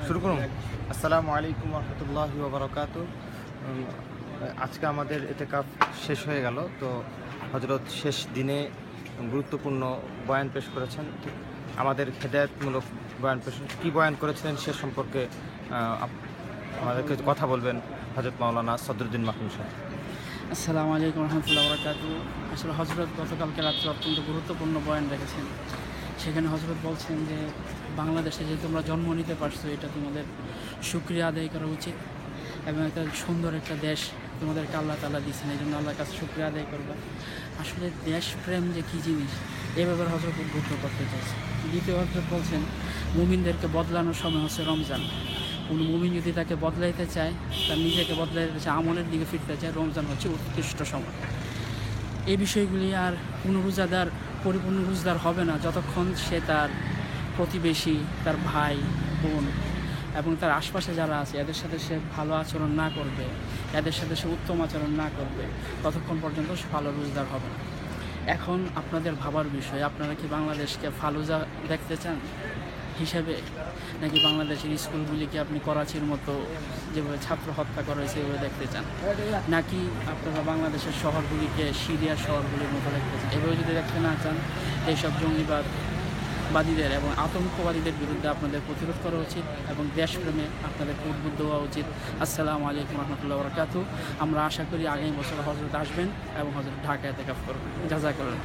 শুরু করুন। আসসালামু আলাইকুম রহমতুল্লাহি ওয়া বারাকাতুহু। আজকে আমাদের ইতিকাফ শেষ হয়ে গেল, তো হযরত শেষ দিনে গুরুত্বপূর্ণ বয়ান পেশ করেছেন। আমাদের হেদায়েতমূলক বয়ান পেশ, কী বয়ান করেছিলেন সে সম্পর্কে আমাদেরকে কথা বলবেন হযরত মাওলানা সদরুদ্দীন মাহমুদ সাহেব। আসসালামু আলাইকুম রহমতুল্লাহ বরকাতুহু। আসলে হজরত গতকালকে রাত্রে অত্যন্ত গুরুত্বপূর্ণ বয়ান রেখেছেন। সেখানে হজরত বলছেন যে বাংলাদেশে যে তোমরা জন্ম নিতে পারছো, এটা তোমাদের শুকরিয়া আদায় করা উচিত এবং একটা সুন্দর একটা দেশ তোমাদেরকে আল্লাহ তাআলা দিয়েছেন, এই জন্য আল্লাহর কাছে শুকরিয়া আদায় করবা। আসলে দেশপ্রেম যে কী জিনিস, এ ব্যাপারে হজরত উদ্বুদ্ধ করতে চাইছে। দ্বিতীয় হজরত বলছেন মুমিনদেরকে বদলানোর সময় হচ্ছে রমজান। কোনো মুমিন যদি তাকে বদলাইতে চায়, তার নিজেকে বদলাইতে চায়, আমলের দিকে ফিরতে চায়, রমজান হচ্ছে উৎকৃষ্ট সময়। এই বিষয়গুলি আর কোনো রোজাদার পরিপূর্ণ রোজাদার হবে না যতক্ষণ সে তার প্রতিবেশী, তার ভাই বোন এবং তার আশপাশে যারা আছে এদের সাথে সে ভালো আচরণ না করবে, এদের সাথে সে উত্তম আচরণ না করবে, ততক্ষণ পর্যন্ত সে ভালো রোজাদার হবে না। এখন আপনাদের ভাবার বিষয়, আপনারা কি বাংলাদেশকে ফালুজা দেখতে চান হিসেবে, নাকি বাংলাদেশের স্কুলগুলিকে আপনি করাচির মতো যেভাবে ছাত্র হত্যা করা হয়েছে সেভাবে দেখতে চান, নাকি আপনারা বাংলাদেশের শহরগুলিকে সিরিয়ার শহরগুলির মতো দেখতে চান? এভাবে যদি দেখতে না চান, এইসব জঙ্গিবাদীদের এবং আতঙ্কবাদীদের বিরুদ্ধে আপনাদের প্রতিরোধ করা উচিত এবং দেশপ্রেমে আপনাদেরকে উদ্বুদ্ধ হওয়া উচিত। আসসালামু আলাইকুম রহমতুল্লাহ বরকাতুহু। আমরা আশা করি আগামী বছর হজরত আসবেন এবং হজরত ঢাকায় ইতিকাফ করবেন। জাযাকাল্লাহ।